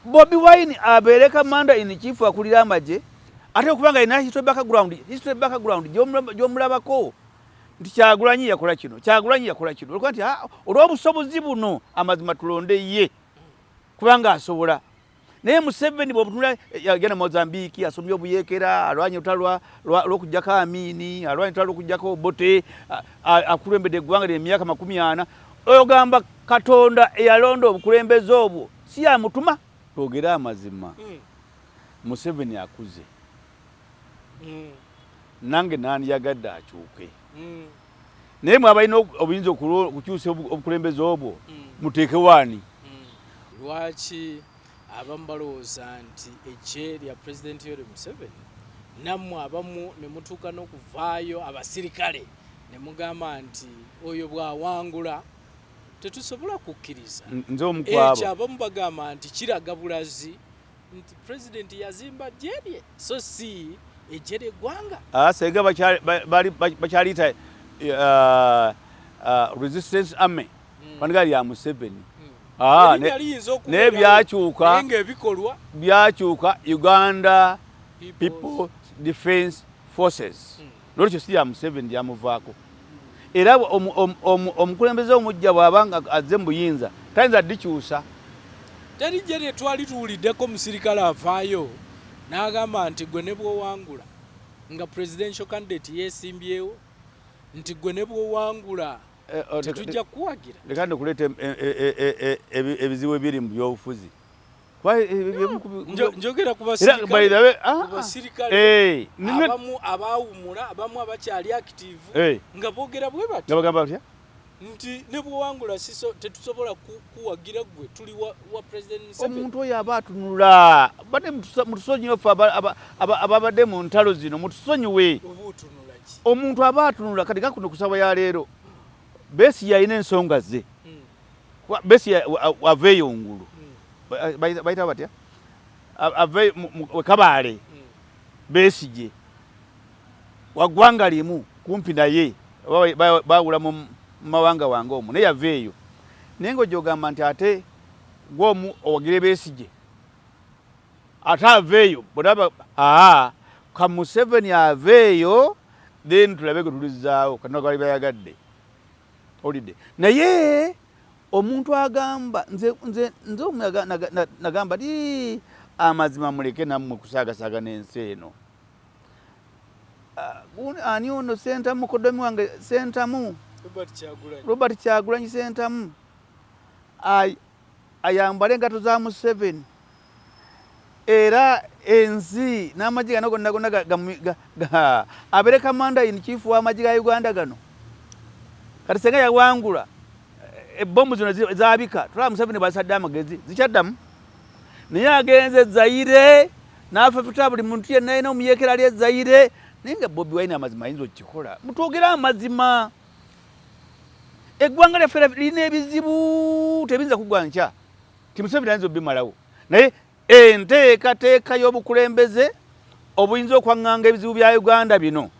Bobi Wine abeere commander in chief akulira amagye ate okubanga ina history background gyomulabako nti Kyagulanyi yakola kino olwo nti olw'obusobozi buno amazima tulonde ye kubanga asobola naye Museveni bw'obutunula yagenda Mozambique asomye obuyeekera alwanye olutalo lw'okuggyako Amini alwanye olutalo lw'okuggyako Obote akulembedde eggwanga lye emyaka 40 oyogamba Katonda eyalonda obukulembeze obwo si yamutuma twogera amazima. Museveni akuze nange nani yagadde akyuke naye mwe abalina obuyinza okukyusa obukulembeze obwo muteeke waani. Lwaki abamu balowooza nti eggye lya Pulezidenti Yoweri Museveni nammwe abamu ne mutuuka n'okuvaayo abasirikale ne mugamba nti oyo bw'awangula tetusobola kukkiriza nze omukwabo ekyo abamu bagamba nti kiraga bulazi nti Pulezidenti yazimba ggye lye so si eggye ly'eggwanga. Senga bakyaliyita resistance army wanigali ya Museveni naye byakyuka Uganda People Defence Forces nolwekyo si ya Museveni lyamuvaako era omukulembeze omujja bw'abanga azze mu buyinza tayinza ddikyusa. Teri ggye lye twali tuwuliddeko musirikale avaayo n'agamba nti gwe ne bw'owangula nga presidential candidate yeesimbyewo nti gwe ne bw'owangula tetujja kuwagira. Leka nkuleeta ebizibu ebiri mu byobufuzi. Njogera ku basirikale abamu abaawumula abamu abakyali active nga boogera bwe bati nti ne bw'owangula tetusobola kuwagira gwe tuli wa President Museveni. Omuntu oyo aba atunula badde mutusonyiwe ffe ababadde mu ntalo zino mutusonyiwe. Omuntu aba atunula kati gakuno kusaba ya leero Besigye yalina ensonga ze Besigye aveeyo ngulu bayita batya ave Kabaale Besigye waggwanga limu kumpi naye bawula mu mawanga wange omwo naye yaveeyo naye ng'ogyogamba nti ate gw'omu owagire Besigye ate aveeyo bw'olaba ka Museveni aveeyo then tulabe gwe tulizzaawo Katonda gwali bayagadde olidde naye omuntu agamba nze nagamba di amazima muleke nammwe kusaagasaaga n'ensi eno. Ani ono Sentamu kodomi wange Sentamu Robert Kyagulanyi Sentamu ayambale engato za Museveni era ensi n'amagye gano gonna abeere commander in chief w'amagye ga Uganda gano kati senga yawangula ebbomu zino zaabika tulaba Museveni basadde amagezi zikyaddamu naye agenze Zaire n'afefuta buli muntu yenna alina omuyeekera ali Zaire naye nga Bobi Wine amazima ayinza okukikola mutwogera amazima. Eggwanga lyaffe lirina ebizibu tebiyinza kugwa nkya ti Museveni ayinza obimalawo naye enteekateeka y'obukulembeze obuyinza okwaŋŋanga ebizibu bya Uganda bino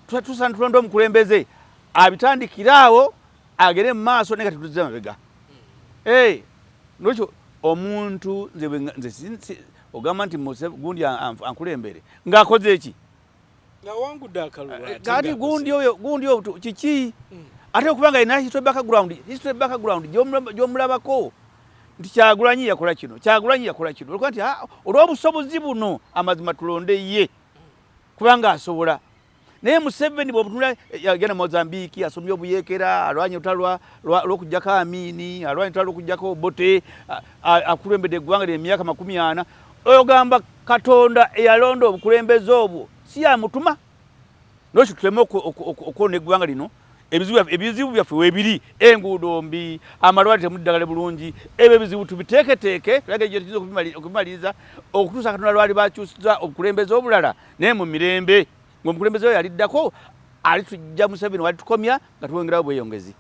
tusaana tulonda omukulembeze abitandikiraawo agere mu maaso naye kati tuzze mabega. Nolwekyo omuntu nze ogamba nti gundi ankulembere ng'akoze eki ng'awangudde akalulu kati gundi oyo kiki ate okubanga alina history background gyomulabako nti Kyagulanyi yakola kino olwo nti olw'obusobozi buno amazima tulonde ye kubanga asobola naye Museveni bw'obutunula yagenda Mozambique asomye obuyeekera alwanye olutalo lw'okuggyako Amini alwanye olutalo lw'okuggyako Obote akulembedde eggwanga lye emyaka 40 oyogamba Katonda eyalonda obukulembeze obwo si yamutuma nolwekyo tuleme okwona eggwanga lino ebizibu byaffe weebiri enguudo mbi amalwaliro temuddagale bulungi ebyo ebizibu tubiteeketeeke tulage gye tuyinza okubimaliriza okutuusa Katonda lwali bakyusiza obukulembeze obulala naye mu mirembe ng'omukulembeze oyo aliddako alitujja Museveni walitukomya nga tuwongerawo bweyongezi.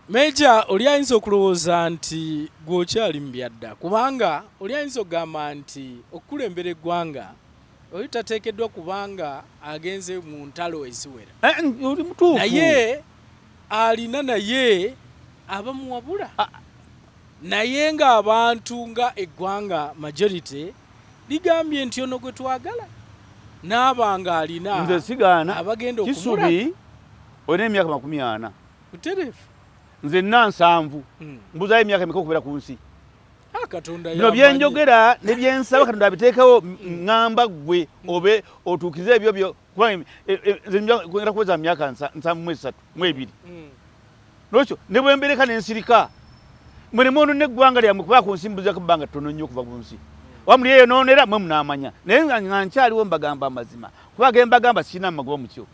Meja oli ayinza okulowooza nti gw'okyali mu byadda kubanga oli ayinza okugamba nti okukulembera eggwanga oyo tateekeddwa kubanga agenze mu ntalo eziwera oli mutuufu naye alina naye abamuwabula naye ng'abantu nga eggwanga majority ligambye nti ono gwe twagala n'abanga alina nze sigaana abagenda Kisubi olina emyaka 40 butereefu nze 7 mbuzayo emyaka emeka okubeera ku nsi Katonda bino byenjogera ne byensaba Katonda abiteekawo ŋŋamba ggwe obe otuukize ebyo byo nze kwengera kuweza myaka 7 mu 2 lwekyo ne bwe mbereka n'ensirika mulemu ono n'eggwanga lyammwe kuba ku nsi mbuzako ebbanga ttono nnyo okuva ku nsi wamuli eyonoonera mwe munaamanya naye nga nkyaliwo mbagamba amazima kuba gembagamba sirina magoba mu kyo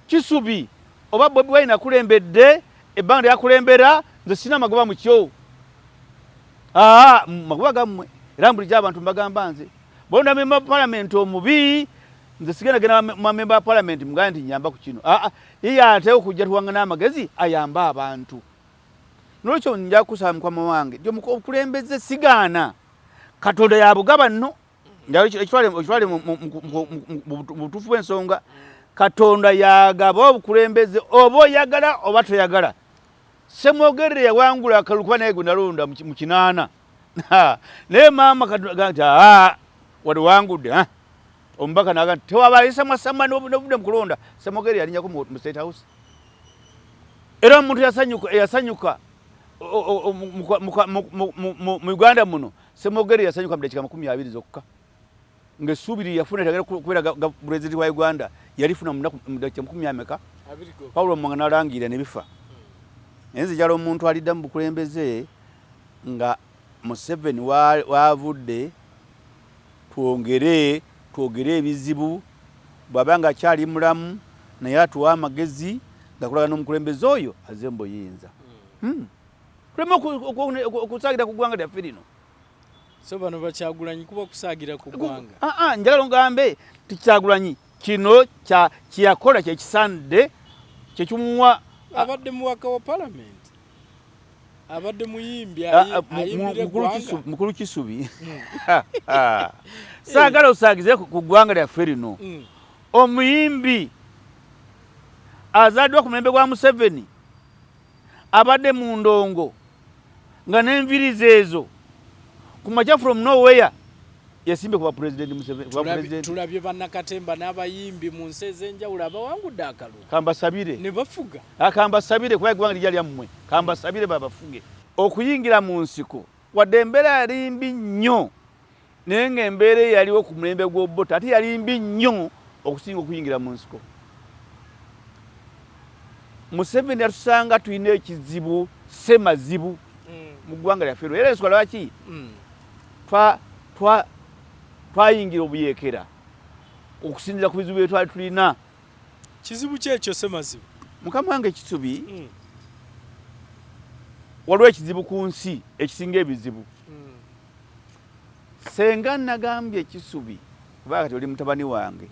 Kisubi oba Bobi Wine akulembedde ebbanga lyakulembera nze sirina magoba mu kyo magoba gammwe era bulijjo abantu mbagamba nze bonda memba palamenti omubi nze sigenda genda memba palamenti mugamba nti nyamba ku kino ye ateewo okujja tuwangana amagezi ayambe abantu nolwekyo nja kusaba mukama wange nti okulembeze sigaana Katonda yabugaba nno ekitwale mu butuufu bw'ensonga Katonda yagaba obukulembeze oba oyagala oba toyagala Semwogerere yawangula akalulu kuba naye gwe nalonda mu 8 naye maama Katonda nti wali wangudde omubaka naga tewabalisa mwasamba n'obudde mu kulonda Semwogerere yalinyako mu State House era omuntu yasanyuka mu Uganda muno Semwogerere yasanyuka mu dakiika 20 zokka ng'essuubi lye yafuna etagera kubeera pulezidenti wa Uganda yalifuna mu dakiika 20 Paulo Mwanga n'alangira ne bifa naye nzijala omuntu alidda mu bukulembeze nga Museveni waavudde twogere ebizibu bw'aba nga akyali mulamu naye atuwa amagezi gakolagana n'omukulembeze oyo azze mbuyinza tuleme okusagira ku ggwanga lyaffe lino so bano bakyagulanyi kuba kusagira ku ggwanga njagala ongambe tikyagulanyi kino kyeyakola kyekisaanidde kyekimuwa abadde muwaka wa parliament abadde muyimbi mukulu Kisubi saagala osaagize ku ggwanga lyaffe lino omuyimbi azaddwa ku mulembe gwa Museveni abadde mu ndongo nga n'envirizi ezo ku makya from nowhere yasimbe kuba president Museveni tulabye bannakatemba n'abayimbi mu nsi ez'enjawulo abawangudde akalulu kambasabire ne bafuga kambasabire kuba eggwanga lijja lyammwe kambasabire babafuge okuyingira mu nsiko wadde embeera yali mbi nnyo naye ng'embeera eyaliwo ku mulembe gw'Obote ate yali mbi nnyo okusinga okuyingira mu nsiko Museveni yatusanga tulina ekizibu semazibu mu ggwanga lyaffe era ensonga lwaki twayingira obuyeekera okusinziira ku bizibu bye twali tulina kizibu kyekyo semazibu mukama wange Kisubi waliwo ekizibu ku nsi ekisinga ebizibu senga nagambye Kisubi kuba kati oli mutabani wange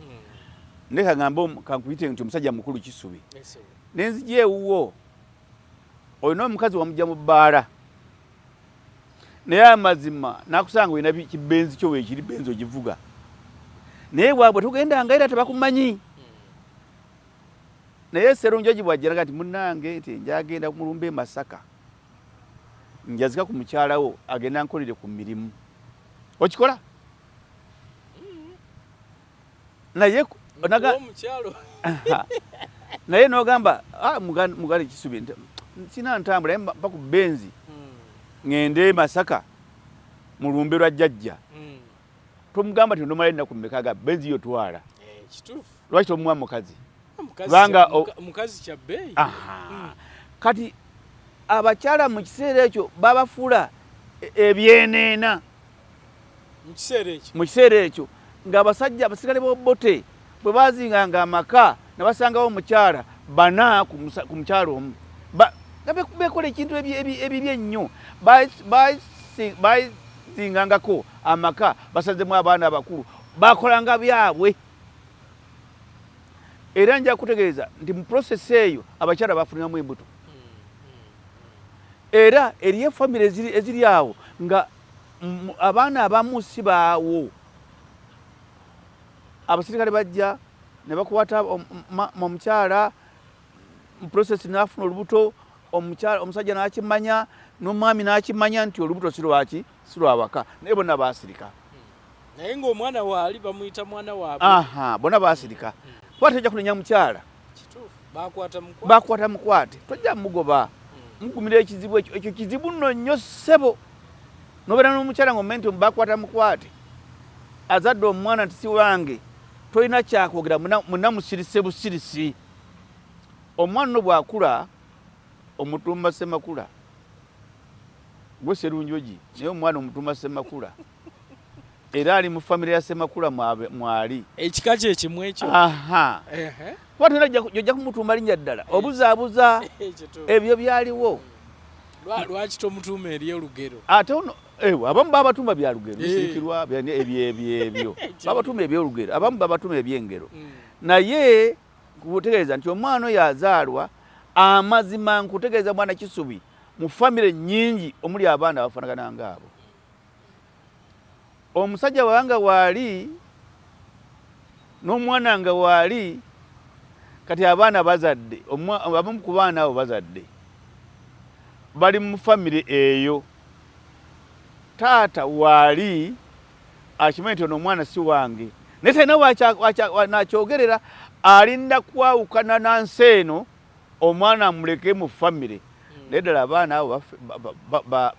ndeka ngamba kankuyite nti omusajja mukulu Kisubi nenzija ewuwo olina omukazi wamujja mu bbaala naye amazima nakusanga olina kibenzi kyo weekiri benzi ogivuga naye bwabwe tugendanga era tebakumanyi naye Sserunjoji bwajjiraga nti munnange nti njagenda mulumbe Masaka njazika ku mukyalawo agenda nkolere ku mirimu okikola naye naye nogamba mugale Kisubi sina ntambula mpa ku benzi ngende Masaka mulumbe lwa jjajja tomugamba nti ndomala ennaku mmeka benzi yo twala lwaki tomuwa mukazi kubanga mukazi kya bbeeyi kati abakyala mu kiseera ekyo babafuula ebyeneena mu kiseera ekyo ng'abasajja abasigale b'Obote bwe bazinganga amaka ne basangawo omukyala 4 ku mukyala omu bekola ekintu ebibi ennyo bazingangako amaka basazemu abaana abakulu bakolanga byabwe era nja kutegeeza nti mu process eyo abakyala bafuniramu embuto era eriyo famire eziri awo nga abaana abamu si baawo abasirikale bajja ne bakwata omukyala mu process n'afuna olubuto omusajja n'akimanya n'omwami n'akimanya nti olubuto si lwawaka naye bonna baasirika. Naye ng'omwana waali bamuyita mwana waabwe. Bonna baasirika. Kwate ojja kunenya mukyala. Bakwata mukwate. Tojja mugoba. Mugumira ekizibu ekyo kizibu nno nnyo ssebo. Nobeera n'omukyala ng'omenti bakwata mukwate. Azadde omwana nti si wange. Tolina kyakwogera muna musirise busirisi. Omwana no bw'akula omutumba Ssemakula. Gwe Sserunjoji naye omwana omutumba Ssemakula. Era ali mu famire ya Ssemakula mwali. Ekika kye kimu ekyo. Kwatera jojja kumutumba linnya ddala. Obuzaabuza ebyo byaliwo. Lwaki tomutuuma eri olugero? Ate ono abamu babatumba bya lugero. Bisirikirwa ebyo. Babatumba ebyolugero. Abamu babatuma ebyengero. Naye kutegeeza nti omwana oyo azaalwa amazima nkutegeeza mwana Kisubi mu famire nnyingi omuli abaana abafaanagana ng'abo. Omusajja wanga waali n'omwana nga waali kati abaana bazadde abamu ku baana abo bazadde bali mu famire eyo. Taata waali akimanyi nti ono omwana si wange naye talina nakyogerera alinda kwawukana nansi eno omwana amuleke mu famire. Naye ddala abaana abo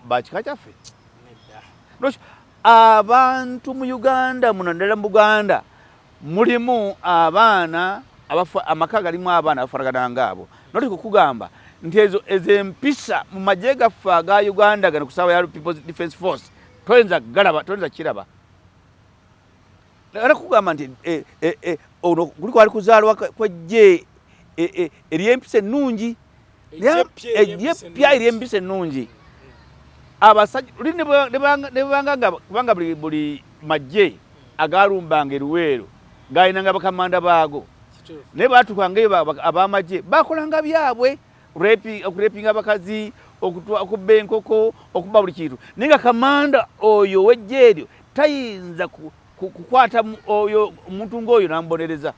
bakika kyaffe. Abantu mu Uganda muno ddala mu Buganda mulimu abaana amaka galimu abaana abafaanagana ng'abo. Noti kukugamba nti ezo empisa mu magye gaffe aga Uganda gano ku ssaawa ya People's Defence Force toyinza kiraba. Era kugamba nti ono kuli kwali kuzaalwa kw'eggye ery'empisa ennungi ery'eppya ery'empisa ennungi. Abasajja kubanga buli magye agalumbanga eruweero gaalinanga bakamanda baago. Naye baatuukangayo ab'amagye bakolanga byabwe okurepinga abakazi okubba enkoko okubba buli kintu. Naye nga kamanda oyo w'eggye eryo tayinza kukwata oyo omuntu ng'oyo n'amubonereza.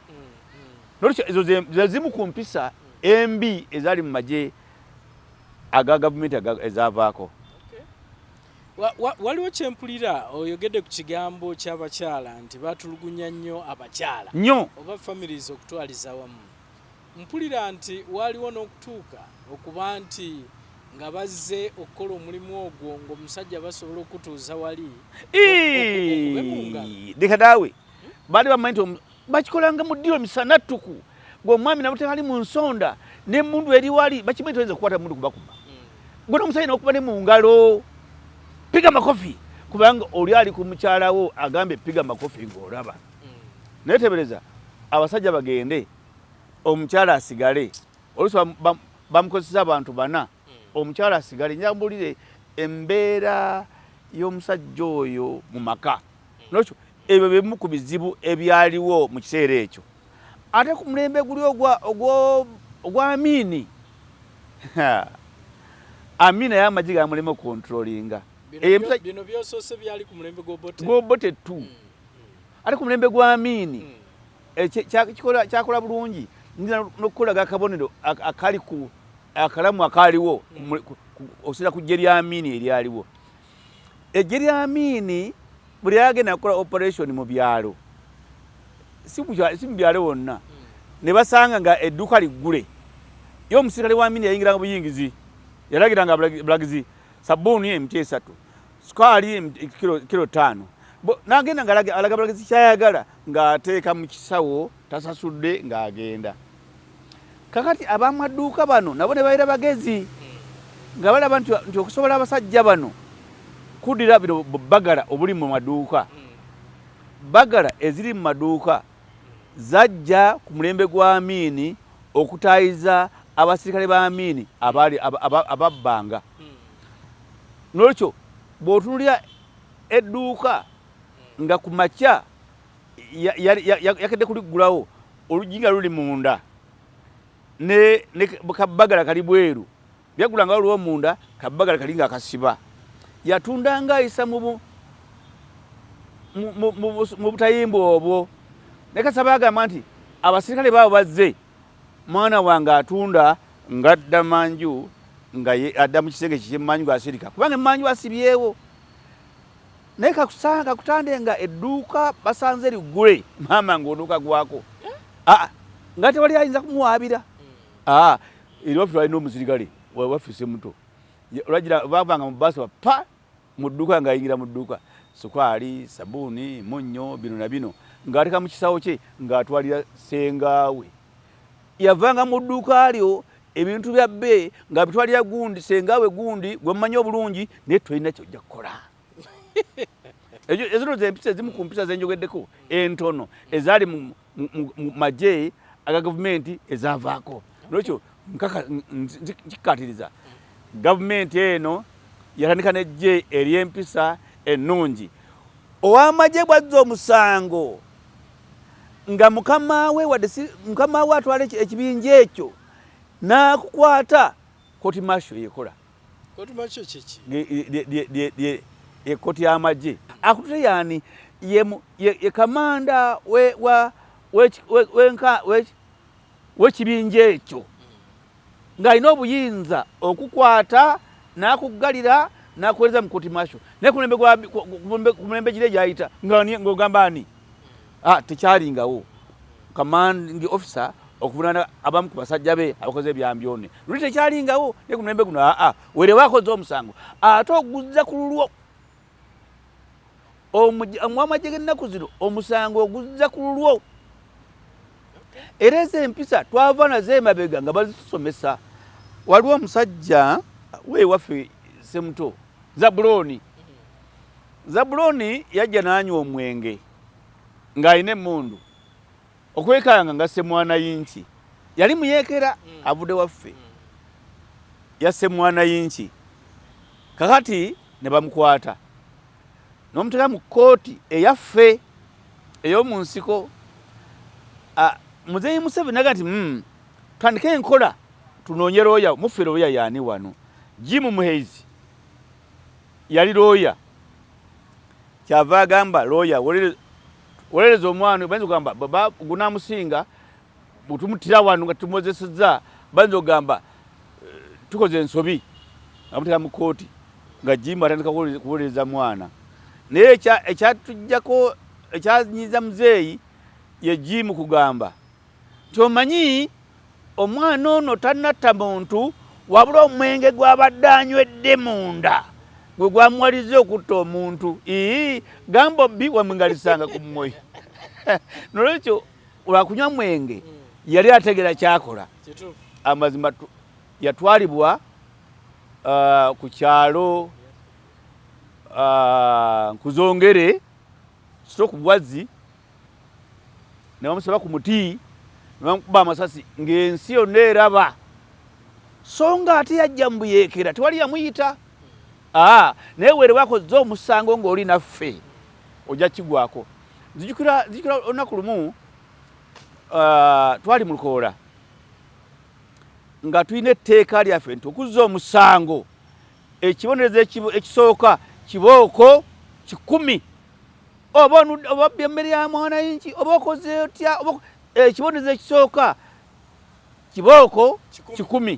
Nolwekyo ezo zimu ku mpisa embi ezaali mu magye aga gavumenti ezaavaako. Waliwo kyempulira oyogedde ku kigambo ky'abakyala nti batulugunya nnyo abakyala nnyo oba families okutwaliza wamu. Mpulira nti waliwo n'okutuuka okuba nti nga bazze okukola omulimu ogwo ng'omusajja basobola okutuuza wali leka daawe baali bamanyi nti bakikolanga mu ddiro misana ttuku ng'omwami nabutekali mu nsonda n'emmundu eri wali bakimanyi toyinza okukwata mundu kubakuba. Gwe n'omusajja n'okuba ne mu ngalo piga makofi kubanga oli ali ku mukyalawo agambe piga makofi ng'olaba. Naye tebereza abasajja bagende omukyala asigale oluusi bamukozesa abantu bana omukyala asigale njambulire embeera y'omusajja oyo mu maka. Nolwekyo ebyo bimu ku bizibu ebyaliwo mu kiseera ekyo. Ate ku mulembe guli ogwa Amini Amini naye amagye gamulema okontrolinga. Bino byosoose byali ku mulembe gw'Obote tu. Ate ku mulembe gwa Amini kyakola bulungi n'okukolaga akabonero akali ku akalamu akaaliwo okusinza ku ggye lya Amini eryaliwo. Eggye lya Amini buli agenda kukola operation mu byalo si mu byalo wonna ne basanga nga edduuka liggule ye omusirikale wa Amini yayingiranga buyingizi yalagiranga bulagizi sabbuuni emiti 3 sukaali kilo 5 n'agenda ng'alaga bulagizi kyayagala ng'ateeka mu kisawo tasasudde ng'agenda. Kakati ab'amaduuka bano nabo ne baira bagezi nga balaba nti okusobola abasajja bano kuddira bino bagala obuli mu maduuka. Bagala eziri mu maduuka zajja ku mulembe gwa Amini okutaayiza abasirikale ba Amini ababbanga. Nolwekyo bw'otunulira edduuka nga ku makya yakedde kuliggulawo oluggi nga luli munda ne kabbagala kali bweru byagulanga waliwo munda kabbagala kali nga akasiba yatundanga ayisa mu butayimba obwo. Ne Kasaba agamba nti abasirikale baabo bazze mwana wange atunda ngadda manju nga adda mu kisenge ky'emmanyi gw'asirika kubanga emmanyi wasibyewo naye kakusanga kutande nga edduuka basanze liggule maama ng'oduuka gwako nga tewali ayinza kumuwaabira era waffe twalina omusirikale wafise muto olwagira bavanga mu baasi pa mu dduuka ng'ayingira mu dduuka sukaali sabuuni munnyo bino na bino ng'ateka mu kisawo kye ng'atwalira sengaawe yavanga mu dduuka lyo ebintu bya bbe nga bitwalira gundi sengaawe gundi gwe mmanyi obulungi naye tolina kyojja kukola ezo zempisa ezimu ku mpisa zenjogeddeko entono ezaali mu magye aga gavumenti ezaavaako nolwekyo nkikkaatiriza gavumenti eno yatandika n'eggye ery'empisa ennungi ow'amagye bw'azza omusango nga mukama we atwala ekibinja ekyo n'akukwata koti masho yekola koti masho kiki ekoti y'amagye akutute yani ye kamanda w'ekibinja ekyo ng'alina obuyinza okukwata n'akuggalira n'akuweereza mu koti masho naye ku mulembe gire gyayita ng'ogamba ani tekyalingawo command officer okuvunaana abamu ku basajja be abakoze ebyambyone luli tekyalingawo naye ku mulembe guno weerewo akoze omusango ate oguzza ku lulwo omwamagye g'ennaku zino omusango oguzza ku lulwo era ezo empisa twava nazo emabega nga bazisomesa waliwo omusajja weewaffe semuto Zabuloni yajja n'anywa omwenge ng'alina emmundu okwekanga nga ssemwana yinki yali muyeekera avudde waffe yasse mwana yinki kakati ne bamukwata n'omuteeka mu kkooti eyaffe ey'omu nsiko Muzeeyi Museveni nagati tandike enkola tunoonye looya muffe looya yaani wano Jim Muhezi yali looya kyava agamba looya wolereza omwana bayinza okugamba baba gunamusinga butumutira wano nga tumwozesezza bayinza okugamba tukoze ensobi amuteeka mu kkooti nga Jim atandika kuwolereza mwana naye ekyatujjako ekyanyiza muzeeyi ye Jim kugamba kyomanyi omwana ono tannatta muntu wabula omwenge gw'abadde anywedde munda gwe gwamuwaliza okutta omuntu gamba bbi wamwingalisanga ku mmoyo nolwekyo olwakunywa mwenge yali ategera kyakola amazima yatwalibwa ku kyalo nkuzongere sito ku bwazi ne bamusaba ku muti ne bamukuba amasasi ng'ensi yonna eraba so nga ate yajja mu buyeekera tewali yamuyita naye weere wakoze omusango ng'oli naffe ojja kigwako nzijukira olunaku lumu twali mu Lukoola nga tulina etteeka lyaffe nti okuzza omusango ekibonerezo ekisooka kibooko 10 oba emmere ya mwana yinki oba okoze otya ekibonerezo ekisooka kibooko 10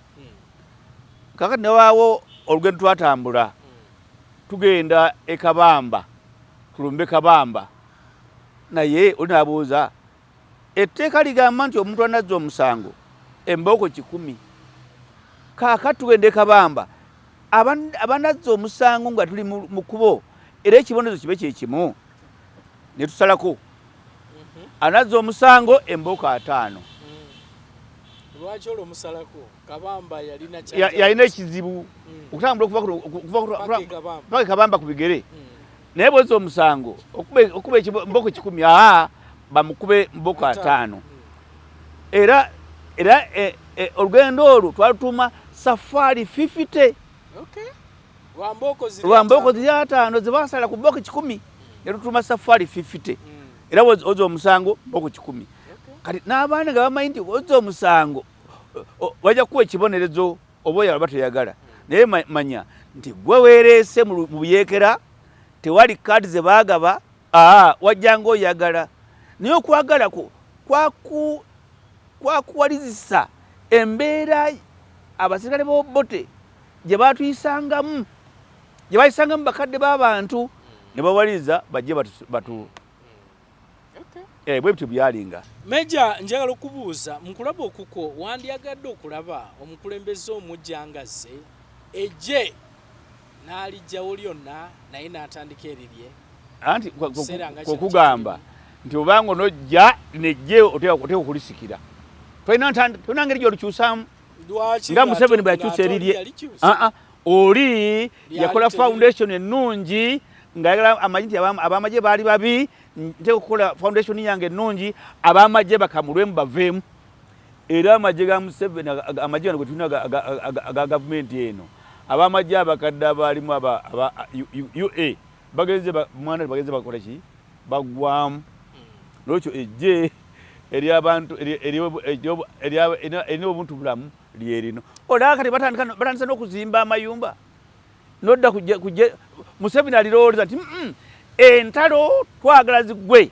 kakati newaawo olugendo twatambula tugenda e Kabamba tulumbe Kabamba naye oli nabuuza etteeka ligamba nti omuntu anazza omusango embooko 10 kaakati tugenda e Kabamba abanazza omusango nga tuli mu kkubo era ekibonerezo kibe kyekimu ne tusalako anazza omusango embooko 5 lwaki olwo musalako Kabamba yalina ekizibu okutambula okuva Kabamba ku bigere naye bwezza omusango okuba embooko 10 bamukube mbooko 5 era olugendo olwo twalutuuma safari 50 lwa mbooko ziri 5 ze basala ku mbooko 10 ne tutuuma safari 50 era ozza omusango mbooko 10 kati n'abaana nga bamanyi nti ozza omusango wajja kuwa ekibonerezo oba oyagala oba toyagala naye manya nti gwe weereese mu buyeekera tewali kaadi ze baagaba wajjanga oyagala naye okwagala kwo kwakuwalizisa embeera abasirikale b'obote gye baatuyisangamu gye bayisangamu bakadde b'abantu ne bawaliza bajje batu bwe bityo byalinga. Meja, njagala okubuuza mu kulaba okuko wandyagadde okulaba omukulembeze omujja nga zze ejje n'alijjawo lyonna naye n'atandika erirye anti okugamba nti obanga onojja nejje oteeka okulisikira tolina ngeri gy'olukyusaamu nga Museveni bwe yakyusa erirye oli yakola foundation ennungi ng'ayagala amagye nti ab'amagye baali babi nteeka okukola foundation yange ennungi ab'amagye bakamulwemu baveemu era amagye ga Museveni amagye gano gwe tulina aga gavumenti eno ab'amagye abakadde abaalimu aba UA bagenze bakola ki bagwamu n'ekyo ejje eri abantu erina obuntu bulamu lyerino olaba kati batandisa n'okuzimba amayumba nodda kujje Museveni alirowooleza nti entalo twagala ziggwe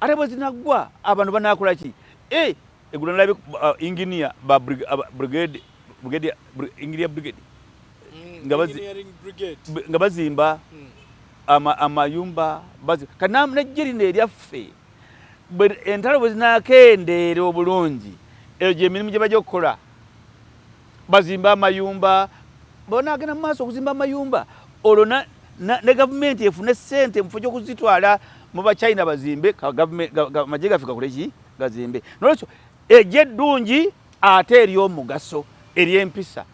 ate bwe zinaggwa abantu banaakola ki eggulo nalabe engineer ba brigade nga bazimba amayumba kati nejje lino eryaffe entalo bwe zinaakendeera obulungi eyo gy'emirimu gye bajja okukola bazimba amayumba bonaagenda mu maaso okuzimba amayumba olwo ne gavumenti efune ssente mufo gy'okuzitwala mu bachina bazimbe amagye gaffe gakole ki gazimbe nolwekyo ejje eddungi ate ery'omugaso ery'empisa.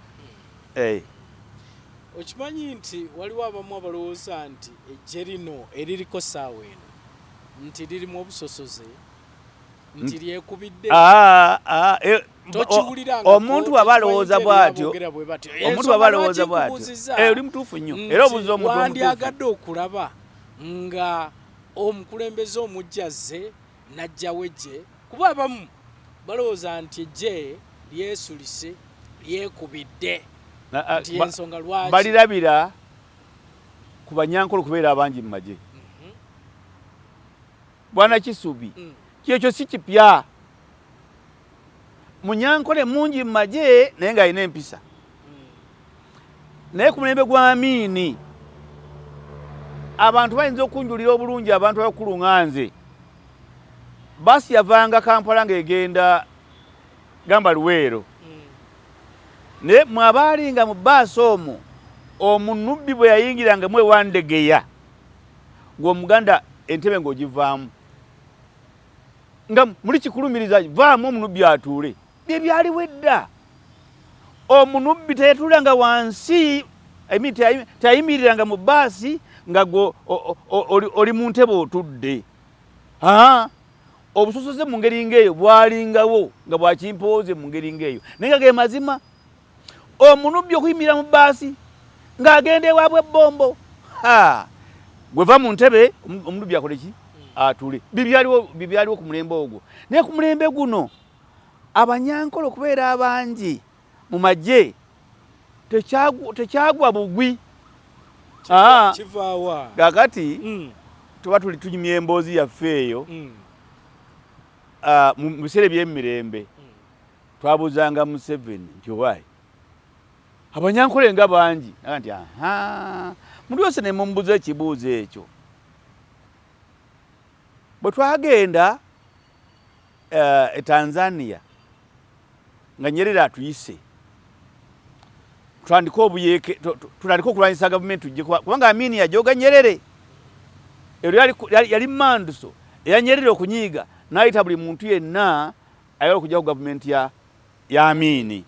Okimanyi nti waliwo abamu abalowooza nti ejje lino eririko saawa eno nti lirimu obusosoze nti lyekubidde omuntu aba alowooza bw'atyo oli mutuufu nnyo era obuuza omuntu wandyagadde okulaba nga omukulembeze omujja zze n'ajjawo ejje kuba abamu balowooza nti ejje lyesulise lyekubidde nti ensonga lwaki balirabira ku banyankole okubeera abangi mu magye. Bwana Kisubi kyekyo si kipya munyankole mungi mu magye naye ng'alina empisa naye ku mulembe gwa Amiini abantu bayinza okunjulira obulungi abantu abakuluŋŋanze basi yavanga Kampala ng'egenda gamba Luweero naye mwabaalinga mu baasi omwo omunubbi bwe yayingiranga mu ewandegeya ng'omuganda entebe ng'ogivaamu nga muli kikulumiriza vaamu omunubbi atuule bye byaliwo edda omunubbi teyetuulanga wansi teyayimiriranga mu baasi nga gwe oli mu ntebe otudde obusosoze mu ngeri ng'eyo bwalingawo nga bwakimpooze mu ngeri ng'eyo naye nga ge mazima omunubbi okuyimirira mu baasi ng'agenda ewaabwe ebbombo gwe va mu ntebe omunubbi akole ki atuule bibyaliwo ku mulembe ogwo naye ku mulembe guno abanyankole okubeera abangi mu magye tekyagwa bugwi kakati tuba tunyumya emboozi yaffe eyo mu biseera eby'emirembe twabuuzanga Museveni nti owaayi abanyankole nga bangi nti muntu yose ne mumubuuza ekibuuzo ekyo bwe twagenda e Tanzania nga Nyerere atuyise tutandika okulwanyisa gavumenti tujje kubanga Amiini yajooga Nyerere yali manduso eya Nyerere okunyiiga n'ayita buli muntu yenna ayagala okujja ku gavumenti ya Amiini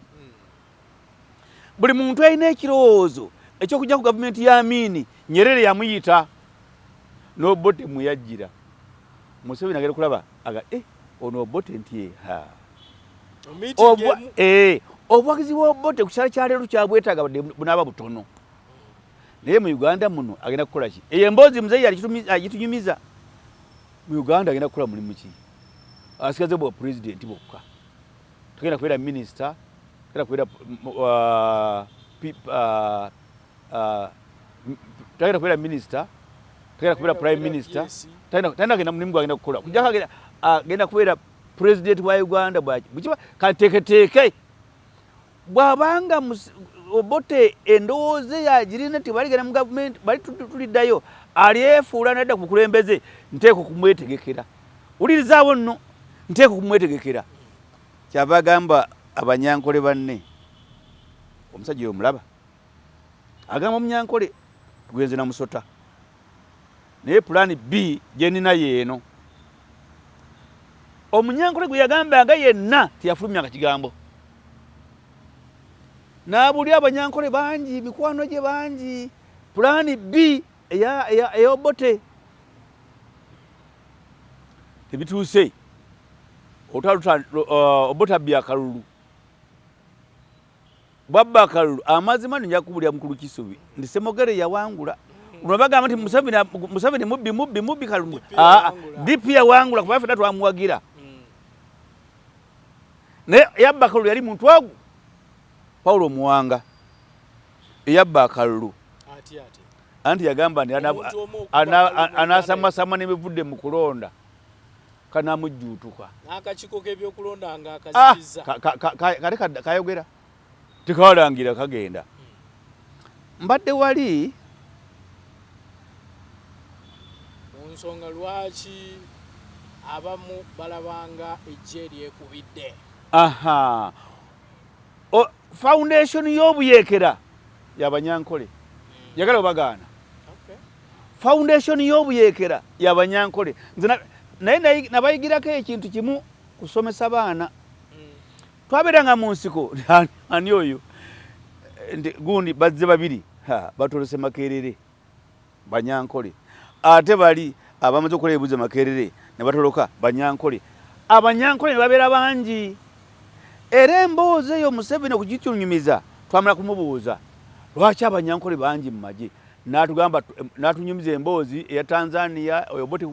buli muntu alina ekirowoozo ekyokujja ku gavumenti ya Amiini Nyerere yamuyita n'Obote muyajjira Museveni agenda kulaba ono Obote nti obuwagizi bw'Obote ku kyalo kya leero kyabwetaaga bunaaba butono naye mu Uganda muno agenda kukola ki eyo emboozi muzeeyi agitunyumiza mu Uganda agenda kukola mulimu ki asigaze bwa pulezidenti bokka tugenda kubeera minisita tugenda kubeera minisita tugenda kubeera prime minister tagenda genda mulimu gwagenda kukola kujjako agenda kubeera pulezidenti wa Uganda kanteeketeeke bw'abanga Obote endowooza yagirina tebaligana mu gavumenti bali tuliddayo alyefuula nadda ku bukulembeze nteeko kumwetegekera ulirizaawo nno nteeko kumwetegekera kyava agamba abanyankole banne omusajja oyo omulaba agamba omunyankole tugenze na musota naye pulaani B gye nnina yeeno omunyankole gwe yagambanga yenna teyafulumyanga kigambo n'abuli abanyankole bangi mikwano gye bangi pulaani B ey'obote tebituuse obote abbi akalulu bwabba akalulu amazima nja kubulya mukulu Kisubi nti Semogere yawangula uno bagamba nti Museveni mubbi kalulu DP yawangula kuba ffe twamuwagira naye yabba akalulu yali muntu ogwo Paulo Muwanga eyabba akalulu anti yagamba nti anasamasama n'ebivudde mu kulonda kanamujjuutuka n'akakiiko k'ebyokulonda nga akazikiza kale kayogera tekawalangira kagenda mbadde wali mu nsonga lwaki abamu balabanga ejje lyekubidde foundation y'obuyeekera y'abanyankole yagala obagaana foundation y'obuyeekera y'abanyankole nze naye nabayigirako ekintu kimu kusomesa baana twabeeranga mu nsiko ani oyo gundi bazze babiri batolose Makerere banyankole ate bali abamaze okukola ebibuze Makerere ne batoloka banyankole abanyankole ne babeera bangi era emboozi eyo Museveni okugityunyumiza twamala kumubuuza lwaki abanyankole bangi mu magye n'atugamba n'atunyumiza emboozi eya Tanzania oyo Obote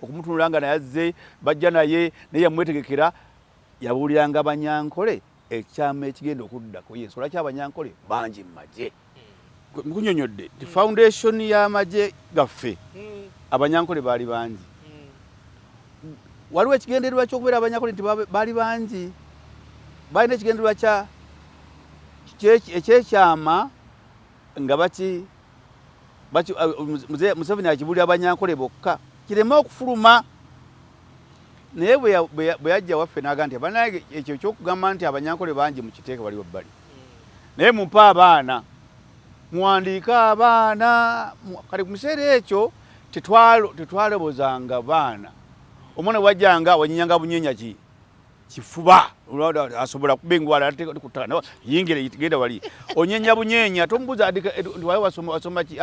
okumutunula nga naye azze bajja naye yamwetegekera yabuuliranga abanyankole ekyama ekigenda okuddako y'ensonga lwaki abanyankole bangi mu magye nkunyonyodde ti foundation y'amagye gaffe abanyankole baali bangi waliwo ekigendererwa ky'okubeera abanyankole nti baali bangi balina ekigendererwa ekyekyama nga Museveni akibuulira abanyankole bokka kireme okufuluma naye bwe yajja waffe n'agamba nti bannange ekyo ekyokugamba nti abanyankole bangi mu kiteeka bali wabbali naye mumpe abaana muwandiike abaana kale ku kiseera ekyo tetwalobozanga baana omwana wajjanga wanyinyanga bunyenya kifuba asobola kubengwala kutana yingire genda wali onyenya bunyenya tombuza wawe wasoma ki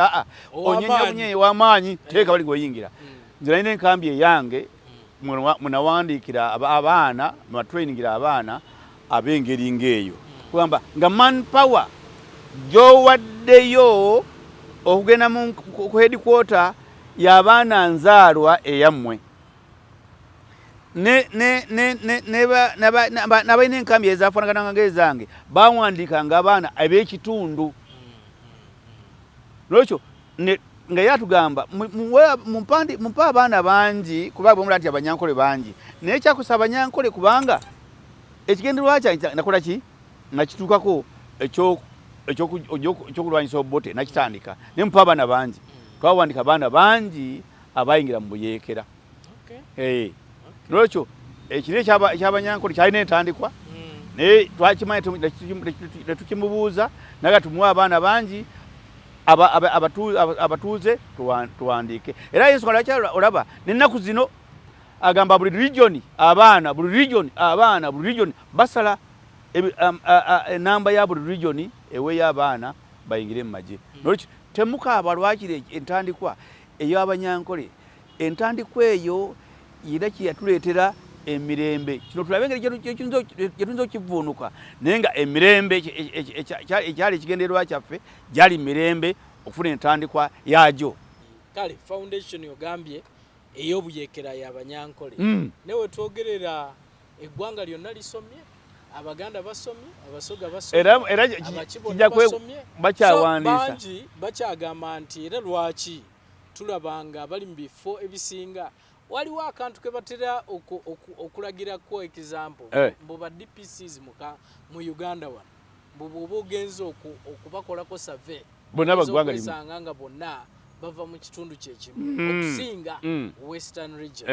onyenya bunyenya wamaanyi teeka wali ngoyingira nzira ine nkambi eyange munawandikira abaana mutrainingira abaana abengeri ngeyo kugamba nga manpower gyowaddeyo okugenda ku headquarter y'abaana nzaalwa eyammwe n'abalina enkambi ezafaanagana ng'ezange bawandikanga abaana ab'ekitundu lwekyo nga yatugamba mumpe abaana bangi kuba bwemula nti abanyankole bangi naye kyakusa abanyankole kubanga ekigendererwa kyange nakola ki nakituukako ekyokulwanyisa Obote nakitandika naye mumpe abaana bangi twawandika abaana bangi abayingira mu buyeekera lwekyo ekiro ekyabanyankole kyalina entandikwa naye twakimanyi netukimubuuza naga tumuwe abaana bangi abatuuze tuwandiike era ensonga lwaki olaba n'ennaku zino agamba buli region basala enamba ya buli region eweeyo abaana bayingire mu magye nolwekyo temukaaba lwakiri entandikwa ey'abanyankole entandikwa eyo yina kyeyatuleetera emirembe kino tulabe engeri gyetuyinza okukivuunuka naye nga emirembe ekyali ekigendererwa kyaffe gyali mirembe okufuna entandikwa yaagyo kale foundation ogambye ey'obuyeekera y'abanyankole newe twogerera eggwanga lyonna lisomye abaganda basomye abasoga basomye era kijja bakyawandiisa bangi bakyagamba nti era lwaki tulabanga bali mu bifo ebisinga waliwo akantu ke batera okulagirako example mbo ba DPCs mu Uganda wano bw'oba ogenza okubakolako survey bonna baggwanga limu esanga nga bonna bava mu kitundu kyekimu okusinga western region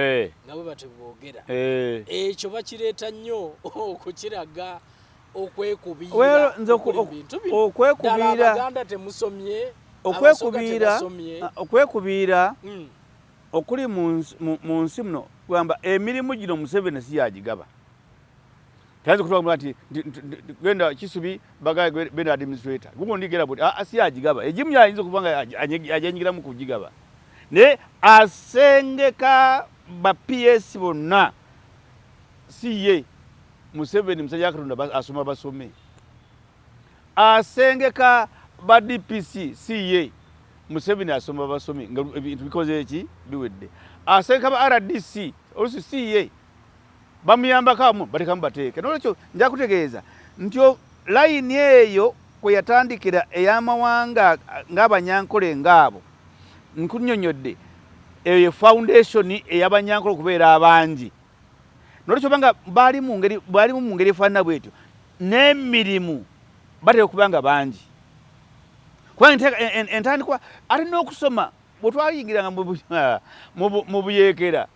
nga bwe batebwogera ekyo bakireeta nnyo okukiraga okwekubiira Abaganda temusomye okwekubiira okuli mu nsi muno kugamba emirimu gino Museveni si yagigaba tazi kutwala nti genda Kisubi bagaye benda administrator gumo ndigera bodi si yagigaba ejimu yayinza kubanga ajenyigira mu kugigaba ne asengeka ba PS bonna siye Museveni musajja Katonda asoma basome asengeka ba DPC siye Museveni asoma basome nga ebintu bikoze eki biwedde asengeka ba RDC olusi siye bamuyamba kamu batekamu bateeke nolwekyo nja kutegeeza nti line eyo kwe yatandikira ey'amawanga ng'abanyankole ng'abo nkunnyonnyodde eyo foundation ey'abanyankole okubeera abangi nolwekyo banga baalimu mu ngeri efaanana bwetyo n'emirimu batera okuba nga bangi kubanga entandikwa alina okusoma bwe twayingiranga mu buyeekera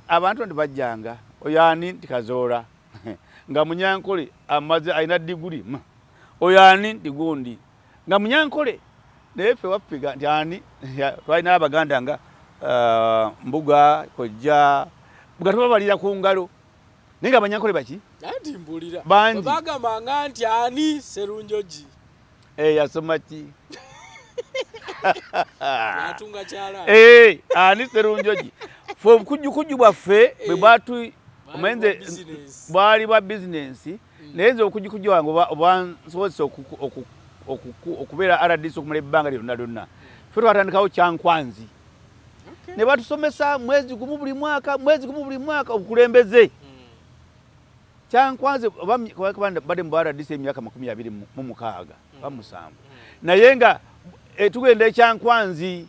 abantu ntibajjanga oyani tikazoora nga munyankole amaze alina diguli oyani tigundi nga munyankole naye ffe waffiga nti ani twalina Abaganda nga Mbuga Kojja nga tubabalira ku ngalo naye nga abanyankole baki bangi bagambanga nti ani Sserunjoji yasoma ki yatunga kyala ani Sserunjoji ffe obukujjukujju bwaffe bwe bwatu omenze bwali bwa bizinensi naye nze okujjukujju wange obwansobozesa okubeera RDC okumala ebbanga lyonna lyonna ffe twatandikawo Kyankwanzi ne batusomesa mwezi gumu buli mwaka obukulembeze Kyankwanzi badde mu RDC emyaka 26 bamusanvu naye nga tugenda Kyankwanzi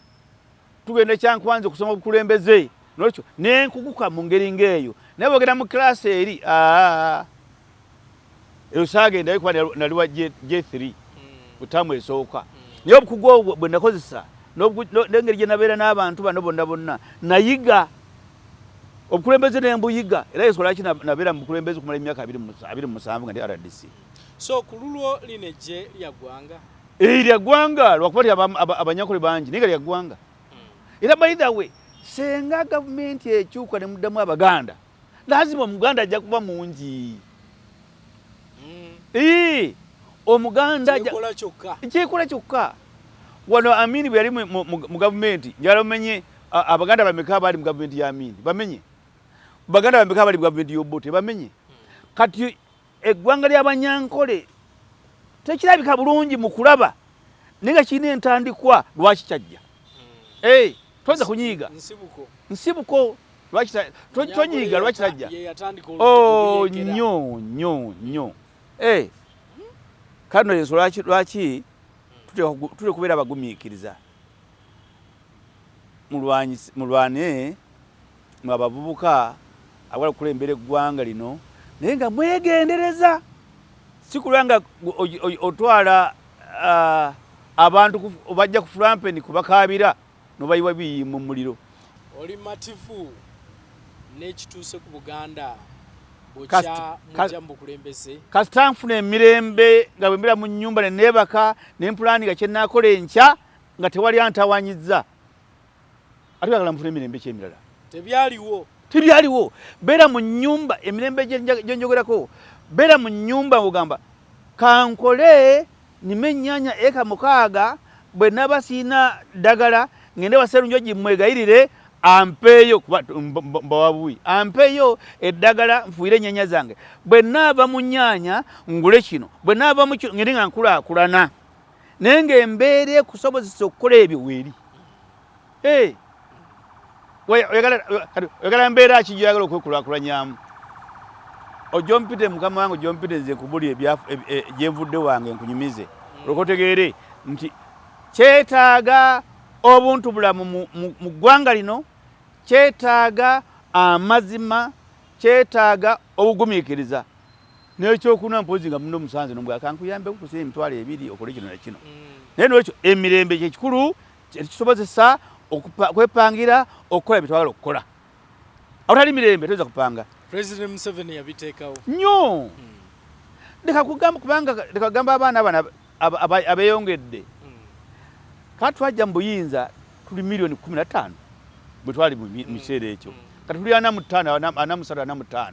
okusoma obukulembeze nolwekyo nenkuguka mu ngeri ng'eyo naye bwogenda mu class eri eyo saagenda kuba naliwa J3 butamu esooka naye obukugu obwo bwe nakozesa n'engeri gye nabeera n'abantu bano bonna nayiga obukulembeze nembuyiga era yesu lwaki nabeera mu bukulembeze okumala emyaka 27 nga ndi RDC. So ku lulwo lino eggye lya ggwanga lya ggwanga lwakuba ti abanyankole bangi naye nga lya ggwanga era by the way senga gavumenti ekyuka ne muddamu Abaganda lazima Omuganda ajja kuba mungi Omuganda kyekola kyokka wano Amini bwe yali mu gavumenti njala omenye Abaganda bameka bali mu gavumenti ya Amini bamenye Baganda bameka bali mu gavumenti y'Obote bamenye kati eggwanga ly'abanyankole tekirabika bulungi mu kulaba naye nga kirina entandikwa lwaki kyajja toza kunyiiga nsibuko lwaki tonyiiga lwaki tajja nnyo kano yesu lwaki tuli kubeera abagumiikiriza mulwane mwe abavubuka abala okukulembera eggwanga lino naye nga mwegendereza si kulwa nga otwala abantu bajja ku fulampeni kubakaabira nobayiwa biyi mu muliro oli matifu n'ekituuse ku Buganda bwekya mujja mu bukulembeze kasita nfuna emirembe nga bwe mbira mu nnyumba ne neebaka ne mpulaani nga kye naakola enkya nga tewali antawanyizza ate bagala nfuna emirembe ekyemirala tebyaliwo beera mu nnyumba emirembe gye njogerako beera mu nnyumba ng'ogamba kankole nime ennyanya eka 6 bwe naba siina ddagala ngende wa Sserunjoji mwegayirire ampeeyo mbawabuyi ampeeyo eddagala nfuire ennyanya zange bwe naava mu nnyanya ngule kino bwe naava mu kino ngende nga nkulaakulana naye ng'embeera ekusobozesa okukola ebyo weeri oyagala mbeera ki gyoyagala okwekulaakulanyamu ojja ompite mukama wange ojja ompite nze nkubuli gyenvudde wange nkunyumize olwokotegeere nti kyetaaga obuntu bulamu mu ggwanga lino kyetaaga amazima kyetaaga obugumiikiriza n'ekyokuna mpozi nga muno musanze n'omugala kankuyambe kutusa emitwalo 2 okole kino na kino. Naye n'ekyo emirembe kyekikulu kisobozesa okwepangira okukola bitwala okukola. Awatali mirembe toyinza kupanga. President Museveni yabiteekawo nnyo. Leka kugamba abaana bano abeeyongedde. Kati twajja mu buyinza tuli milioni 15 bwe twali mu kiseera ekyo. Kati tuli 45.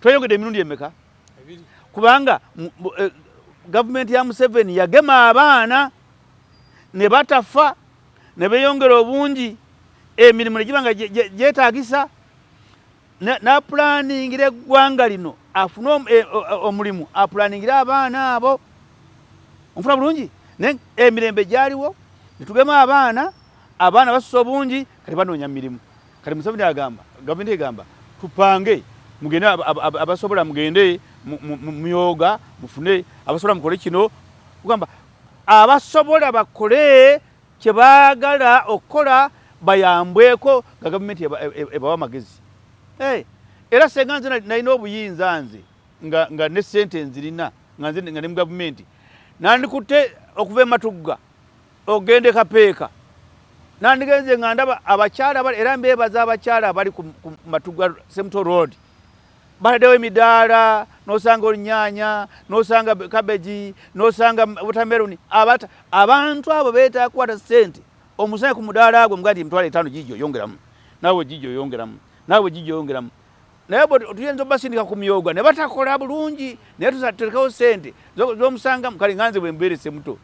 Tweyongedde emirundi emeka? Kubanga gavumenti ya Museveni yagema abaana ne batafa ne beeyongera obungi, emirimu ne giba nga gyetaagisa, n'apulaningira eggwanga lino afune omulimu apulaningira abaana abo. Onfuna bulungi? Emirembe gyaliwo ne tugema abaana basusa obungi kati banoonya mirimu. Kati Museveni agamba, gavumenti egamba tupange mugende abasobola mugende muyoga mufune abasobola mukole kino. Kugamba abasobola bakole kye baagala okukola bayambweko nga gavumenti ebawa amagezi. Era senga nze nalina obuyinza nze nga ne ssente nzirina nga ne mu gavumenti nandikutte okuva ematugga ogende Kapeeka nandigenze nga ndaba abakyala era mbeebaza abakyala abali ku Matugga Semuto Road baladdewo emidaala n'osanga olunyanya n'osanga kabeji n'osanga watermelon. Abantu abo beetaaga kukwata ssente omusanye ku mudaala gwe mugandi emitwalo 5 gijjo oyongeramu naawe gijjo oyongeramu naawe gijjo oyongeramu. Naye tuyinza obasindika ku myoga ne batakola bulungi naye tusaterekawo ssente z'omusanga kale nganze bwe mbeere Semuto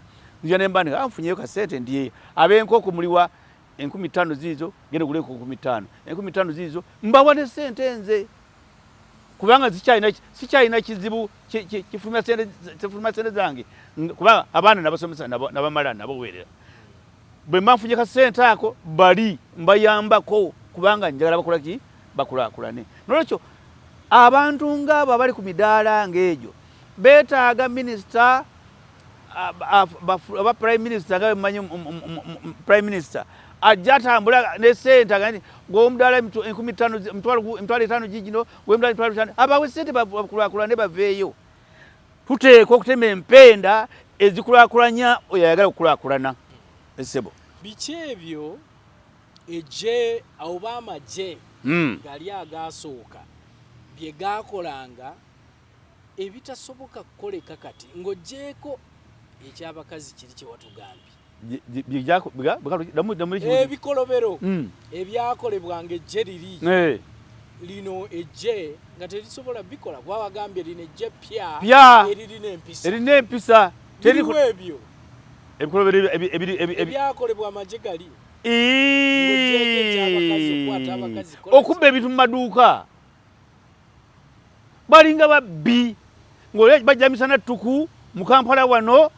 nja ne mbani nfunyeyo ka ssente ndiye ab'enkoko muliwa 15 ziizo genda gule 15 ziizo mbawa ne ssente nze kubanga sikyalina kizibu kifuluma ssente zange kubanga abaana nabasomesa nabamala nabaweerera. Bwe mbanfunye ka ssente ako bali mbayambako kubanga njagala bakola ki bakulaakulane. Nolwekyo abantu ng'abo abali ku midaala ng'egyo beetaaga minisita aba prime minister nga bwemumanyi prime minister ajja atambula ne ssente agandi ng'omudaala 5,000 gigino gw'emudaala 5,000 abawe ssente bakulaakulane baveeyo. Tuteekwa okutema empenda ezikulaakulanya oyo ayagala okukulaakulana. Essebo biki ebyo eje oba amagye gali agasooka bye gakolanga ebitasoboka kukoleka kati ng'ogjeeko ekyabakazi kiri kye watugambye ebikolobero ebyakolebwanga ejje liri lino ejje nga terisobola bikola gwabagambye lino ejje pya erina empisa teriwo ebyo ebikolobero ebyakolebwa amagye gali okubba ebintu mu maduuka balinga babbi ng'olya bajja misana ttuku mu Kampala wano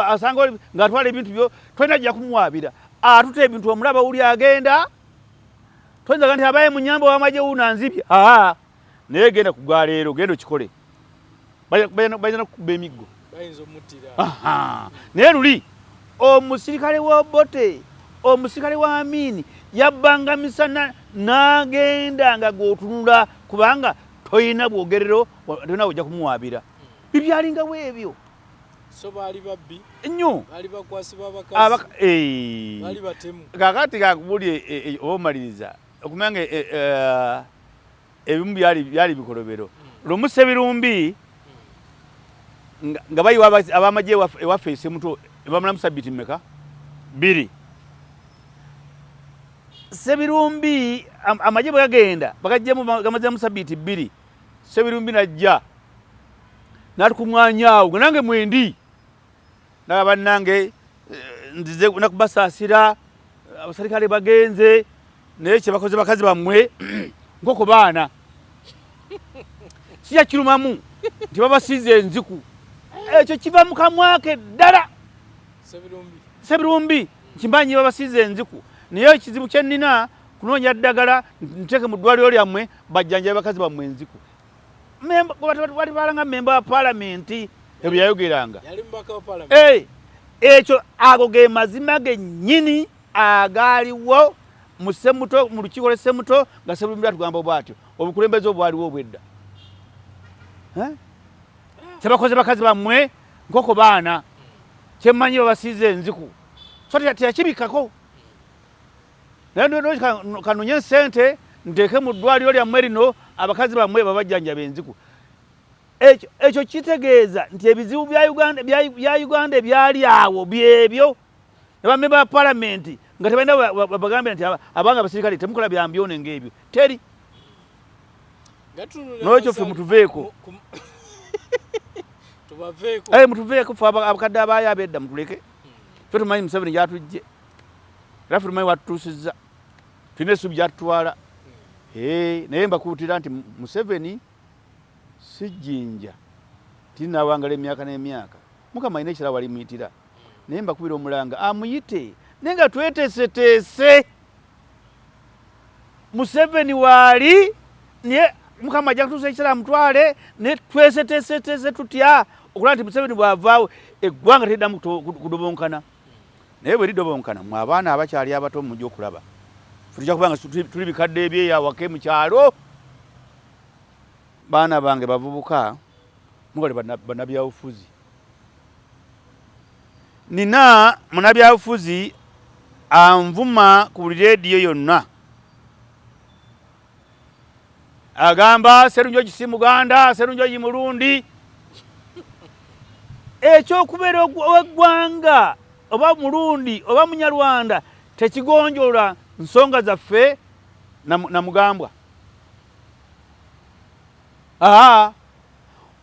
asanga ng'atwala ebintu byo twena ajja kumuwaabira atuta ebintu omulaba uli agenda toyinza ga nti abaye mu nnyamba w'amagye wuunanzibye naye genda kugwa leero genda okikole bayina kukuba emiggo naye luli omusirikale w'Obote omusirikale wa Amini yabbanga misana n'agenda nga gw'otunula kubanga toyina bwogerero tolina ojja kumuwaabira bibyalingawo ebyo. So bali babbi nnyo bali bakwasi b'abakazi bali batemu. Kakati kakubulye omaliriza okumanya ebimu byali bikolobero lumusa ebirumbi nga bayiwa abamagye ewaffe Semuto bamulamu sabiti mmeka 2 Sebirumbi amagye bwe gagenda bagajjemu gamazemu sabiti 2 Sebirumbi najja natukuŋŋaanyaawo nange mwendi naga bannange nzize nakubasaasira abasirikale bagenze naye kye bakoze bakazi bammwe nkoko baana kijja kirumamu nti babasiize enziku ekyo kiva mu kamwake ddala Sebirumbi nkimbanyi babasiize enziku naye ekizibu kye nnina kunoonya ddagala nteeke mu ddwaliro lyammwe bajjanjabe bakazi bammwe enziku. Balanga memba wa palamenti ebyo yayogeranga ekyo ago ge mazima gennyini agaaliwo mu Semuto mu lukiiko lwa Semuto nga Sebirumbi atugamba bw'atyo obukulembeze obwaliwo obwedda kyebakoze bakazi bammwe nkoko baana kyemmanyi babasiiza enziku so teyakibikako naye kanonye sente nteeke mu ddwaliro lyammwe lino abakazi bammwe babajjanjaba enziku ekyo kitegeeza nti ebizibu bya Uganda ebyali awo byebyo ne bamemba ba palamenti nga tebalina babagambira nti abanga abasirikale temukola byambyone ng'ebyo teri n'ekyo ffe mutuveeko mutuveeko ffe abakadde abaayo abedda mutuleke ffe tumanyi Museveni gyatujje era ffe tumanyi watutuusizza tulina essuubi gyatutwala naye mbakuutira nti Museveni si jjinja tinawangala emyaka n'emyaka Mukama alina ekirala walimuyitira naye mbakubira omulanga amuyite naye nga tweteeseteese Museveni waali naye Mukama ajja kutuusa ekirala mutwale naye tweseteeseteese tutya okulaba nti Museveni bw'avaawo eggwanga teriddamu kudobonkana naye bwe lidobonkana mwe abaana abakyali abato mujja okulaba tujja kubanga tuli bikadde ebyeyawake mu kyalo baana bange bavubuka mugale bannabyabufuzi nina munnabyabufuzi anvuma ku buli leediyo yonna agamba Sserunjoji si Muganda, Sserunjoji Murundi. Ekyokubeera ow'eggwanga oba Murundi oba Munyarwanda tekigonjoola nsonga zaffe na mugambwa.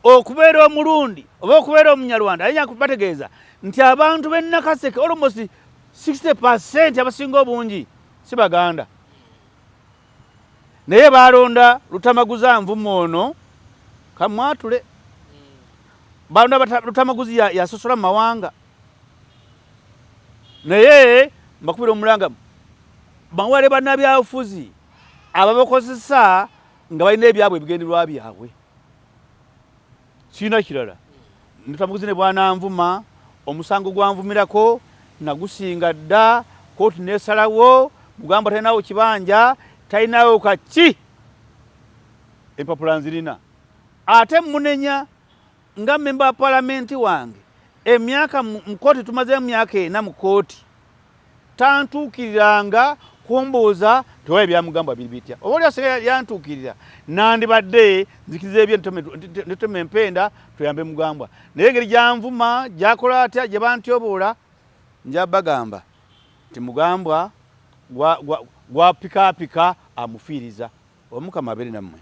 Okubeera Omurundi oba okubeera Omunyarwanda ayinza kubategeeza nti abantu b'e Nakaseke almost 60% abasinga obungi si Baganda. Naye balonda Lutamaguza Nvuma ono kamwatule. Balonda Lutamaguzi yasosola mu mawanga. Naye mbakubira omulanga bawale bannabyabufuzi ababakozesa nga balina ebyabwe ebigendererwa byabwe. Sina kirala. Lutamaguzi ne bwana Nvuma omusango gwanvumirako nagusinga dda kooti nesalawo mugamba talinawo kibanja talinawo kaki empapula nzirina ate munenya nga memba wa palamenti wange emyaka mukoti tumaze emyaka 4 mu kooti tantuukiriranga kumbuuza tewaye byamugamba biri bitya oba oli asigaye yantuukirira nandibadde nzikiriza ebye nteme empenda tuyambe mugambwa naye engeri gyanvuma gyakola atya gye bantyoboola nja bagamba nti mugambwa gwapikaapika amufiiriza Omukama abeere nammwe.